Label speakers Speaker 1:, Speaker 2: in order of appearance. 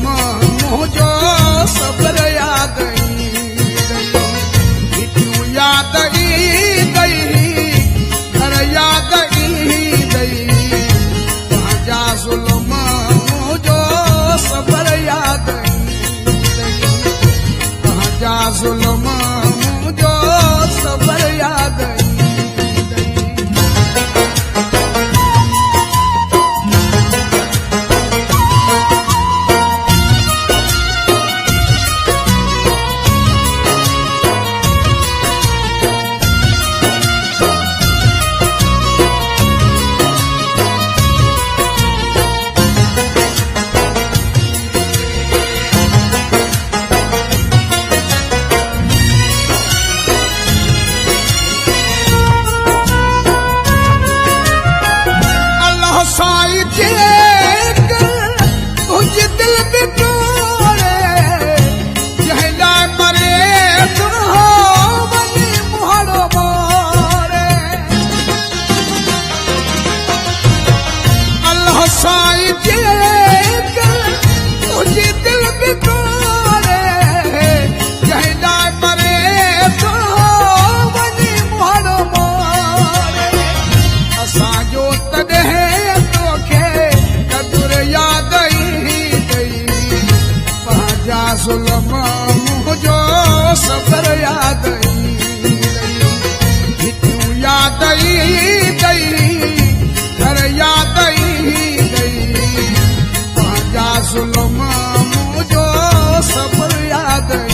Speaker 1: ज़ुल्म मुंहिंजो सबर याद हिकिड़ो याद ईंदई घर याद ईंदई तव्हांजा ज़ुल्म मुंहिंजो सबर याद तव्हांजा ज़ुल्म मुंहिंजो सबर याद साईं तुंहिंजे दिल में तोड़े जंहिं लाइ मरे थो वञी मुहाड़ो मोड़े अल्लाह साईं तुंहिंजे दिल में तोड़े जंहिं लाइ मरे थो वञी मुहाड़ो मोड़े असांजो तॾहिं याद ईंदई तव्हांजा ज़ुल्म मुंहिंजो सबर याद हिकिड़ो याद ईंदई घर याद ईंदई तव्हांजा ज़ुल्म मुंहिंजो सबर याद